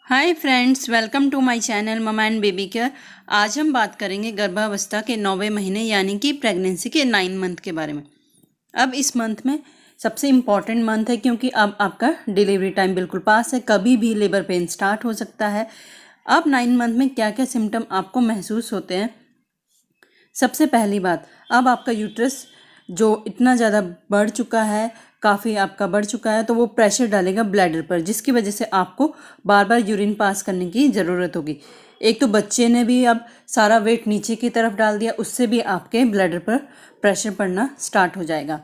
Hi friends, welcome to my channel mama and baby care. आज हम बात करेंगे गर्भावस्था के 9वें महीने यानी कि प्रेगनेंसी के 9 मंथ के बारे में। अब इस मंथ में सबसे इम्पॉर्टेंट मंथ है क्योंकि अब आपका डिलीवरी टाइम बिल्कुल पास है, कभी भी लेबर पेन स्टार्ट हो सकता है। अब 9 मंथ में क्या क्या सिम्टम आपको महसूस होते हैं। सबसे पहली बात, अब आपका यूट्रस जो इतना ज़्यादा बढ़ चुका है, काफ़ी आपका बढ़ चुका है, तो वो प्रेशर डालेगा ब्लैडर पर, जिसकी वजह से आपको बार बार यूरिन पास करने की ज़रूरत होगी। एक तो बच्चे ने भी अब सारा वेट नीचे की तरफ डाल दिया, उससे भी आपके ब्लैडर पर प्रेशर पड़ना स्टार्ट हो जाएगा।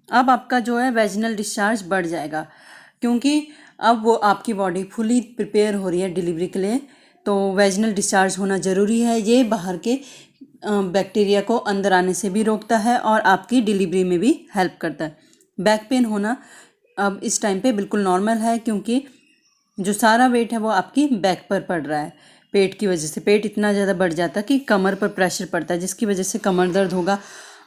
अब आपका जो है वेजिनल डिस्चार्ज बढ़ जाएगा क्योंकि अब वो आपकी बॉडी फुली प्रिपेयर हो रही है डिलीवरी के लिए, तो वेजिनल डिस्चार्ज होना ज़रूरी है। ये बाहर के बैक्टीरिया को अंदर आने से भी रोकता है और आपकी डिलीवरी में भी हेल्प करता है। बैक पेन होना अब इस टाइम पे बिल्कुल नॉर्मल है क्योंकि जो सारा वेट है वो आपकी बैक पर पड़ रहा है। पेट की वजह से पेट इतना ज़्यादा बढ़ जाता है कि कमर पर प्रेशर पड़ता है, जिसकी वजह से कमर दर्द होगा।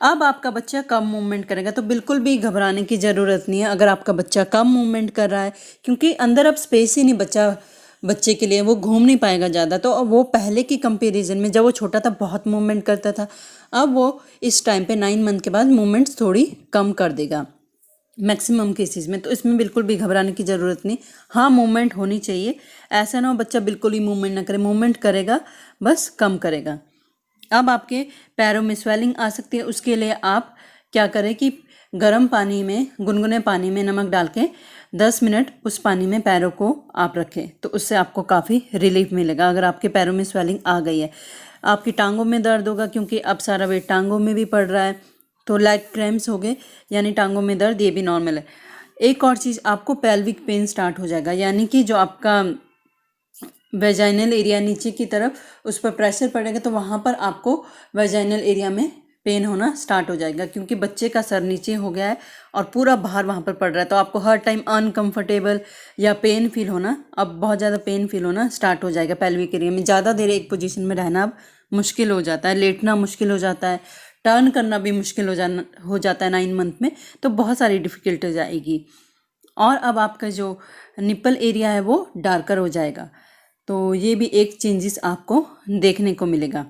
अब आपका बच्चा कम मूवमेंट करेगा तो बिल्कुल भी घबराने की ज़रूरत नहीं है अगर आपका बच्चा कम मूवमेंट कर रहा है, क्योंकि अंदर अब स्पेस ही नहीं बच्चा बच्चे के लिए, वो घूम नहीं पाएगा ज़्यादा। तो अब वो पहले की कंपैरिजन में जब वो छोटा था बहुत मूवमेंट करता था, अब वो इस टाइम पे 9 मंथ के बाद मूवमेंट्स थोड़ी कम कर देगा मैक्सिमम केसेस में। तो इसमें बिल्कुल भी घबराने की ज़रूरत नहीं। हाँ, मूवमेंट होनी चाहिए, ऐसा ना हो बच्चा बिल्कुल ही मूवमेंट ना करे, मूवमेंट करेगा बस कम करेगा। अब आपके पैरों में स्वेलिंग आ सकती है, उसके लिए आप क्या करें कि गर्म पानी में, गुनगुने पानी में नमक डाल के 10 मिनट उस पानी में पैरों को आप रखें, तो उससे आपको काफ़ी रिलीफ मिलेगा। अगर आपके पैरों में स्वेलिंग आ गई है, आपकी टांगों में दर्द होगा क्योंकि अब सारा वेट टांगों में भी पड़ रहा है, तो लेग क्रैम्प्स हो गए यानी टांगों में दर्द, ये भी नॉर्मल है। एक और चीज़, आपको पेल्विक पेन स्टार्ट हो जाएगा, यानी कि जो आपका वेजाइनल एरिया नीचे की तरफ उस पर प्रेशर पड़ेगा तो वहाँ पर आपको वेजाइनल एरिया में पेन होना स्टार्ट हो जाएगा क्योंकि बच्चे का सर नीचे हो गया है और पूरा भार वहाँ पर पड़ रहा है। तो आपको हर टाइम अनकंफर्टेबल या पेन फील होना, अब बहुत ज़्यादा पेन फील होना स्टार्ट हो जाएगा पेल्विक एरिया में। ज़्यादा देर एक पोजीशन में रहना अब मुश्किल हो जाता है, लेटना मुश्किल हो जाता है, टर्न करना भी मुश्किल हो जाता है 9 मंथ में, तो बहुत सारी डिफ़िकल्टी हो जाएगी। और अब आपका जो निप्पल एरिया है वो डार्कर हो जाएगा, तो ये भी एक चेंजेस आपको देखने को मिलेगा।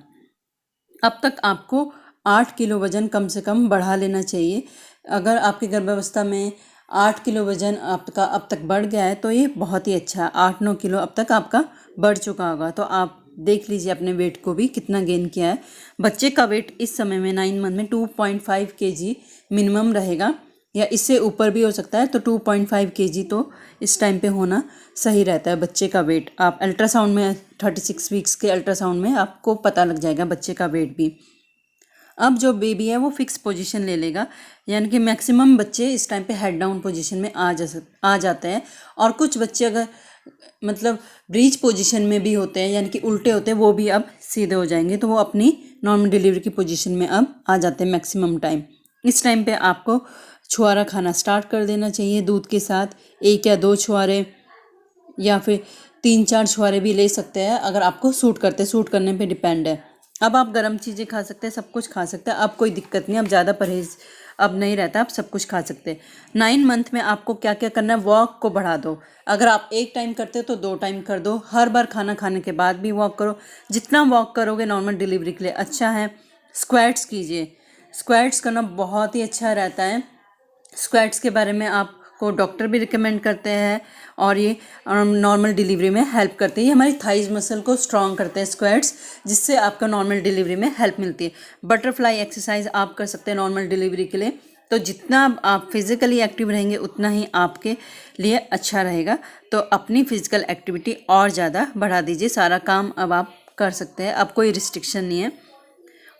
अब तक आपको 8 किलो वज़न कम से कम बढ़ा लेना चाहिए। अगर आपकी गर्भावस्था में 8 किलो वज़न आपका अब तक बढ़ गया है तो ये बहुत ही अच्छा है। 8-9 किलो अब तक आपका बढ़ चुका होगा, तो आप देख लीजिए अपने वेट को भी कितना गेन किया है। बच्चे का वेट इस समय में 9 मंथ में 2.5 kg मिनिमम रहेगा, या इससे ऊपर भी हो सकता है, तो 2.5 kg तो इस टाइम पे होना सही रहता है बच्चे का वेट। आप अल्ट्रासाउंड में 36 वीक्स के अल्ट्रासाउंड में आपको पता लग जाएगा बच्चे का वेट भी। अब जो बेबी है वो फिक्स पोजीशन ले लेगा, यानी कि मैक्सिमम बच्चे इस टाइम पे हेड डाउन पोजीशन में आ जाते हैं, और कुछ बच्चे अगर मतलब ब्रीच पोजीशन में भी होते हैं यानी कि उल्टे होते हैं, वो भी अब सीधे हो जाएंगे, तो वो अपनी नॉर्मल डिलीवरी की पोजीशन में अब आ जाते हैं मैक्सिमम टाइम। इस टाइम पे आपको छुआरा खाना स्टार्ट कर देना चाहिए दूध के साथ, 1 या 2 छुआरे या फिर 3-4 छुआरे भी ले सकते हैं, अगर आपको सूट करते, सूट करने पे डिपेंड है। अब आप गर्म चीज़ें खा सकते हैं, सब कुछ खा सकते हैं, अब कोई दिक्कत नहीं, अब ज़्यादा परहेज अब नहीं रहता, आप सब कुछ खा सकते हैं। 9 मंथ में आपको क्या क्या करना है, वॉक को बढ़ा दो। अगर आप 1 टाइम करते हो तो 2 टाइम कर दो, हर बार खाना खाने के बाद भी वॉक करो। जितना वॉक करोगे नॉर्मल डिलीवरी के लिए अच्छा है। स्क्वैट्स कीजिए, स्क्वैट्स करना बहुत ही अच्छा रहता है। स्क्वैट्स के बारे में आपको डॉक्टर भी रिकमेंड करते हैं, और ये नॉर्मल डिलीवरी में हेल्प करते हैं। ये हमारी थाइज मसल को स्ट्रॉन्ग करते हैं स्क्वैट्स, जिससे आपका नॉर्मल डिलीवरी में हेल्प मिलती है। बटरफ्लाई एक्सरसाइज आप कर सकते हैं नॉर्मल डिलीवरी के लिए। तो जितना आप फिज़िकली एक्टिव रहेंगे उतना ही आपके लिए अच्छा रहेगा, तो अपनी फिज़िकल एक्टिविटी और ज़्यादा बढ़ा दीजिए। सारा काम अब आप कर सकते हैं, अब कोई रिस्ट्रिक्शन नहीं है।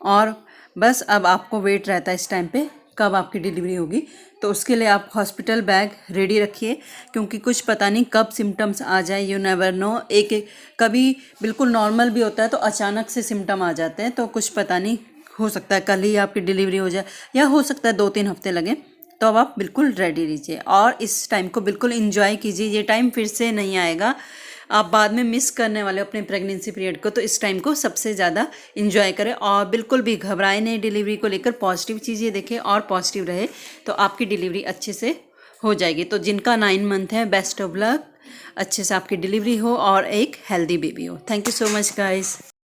और बस अब आपको वेट रहता है इस टाइम पे कब आपकी डिलीवरी होगी, तो उसके लिए आप हॉस्पिटल बैग रेडी रखिए, क्योंकि कुछ पता नहीं कब सिम्टम्स आ जाए, यू नेवर नो। एक कभी बिल्कुल नॉर्मल भी होता है तो अचानक से सिम्टम आ जाते हैं, तो कुछ पता नहीं, हो सकता है कल ही आपकी डिलीवरी हो जाए या हो सकता है 2-3 हफ्ते लगे। तो अब आप बिल्कुल रेडी रहिए और इस टाइम को बिल्कुल इंजॉय कीजिए। ये टाइम फिर से नहीं आएगा, आप बाद में मिस करने वाले अपने प्रेगनेंसी पीरियड को, तो इस टाइम को सबसे ज़्यादा इंजॉय करें और बिल्कुल भी घबराए नहीं। डिलीवरी को लेकर पॉजिटिव चीज़ें देखें और पॉजिटिव रहे, तो आपकी डिलीवरी अच्छे से हो जाएगी। तो जिनका 9 मंथ है, बेस्ट ऑफ लक, अच्छे से आपकी डिलीवरी हो और एक हेल्दी बेबी हो। Thank you so much guys.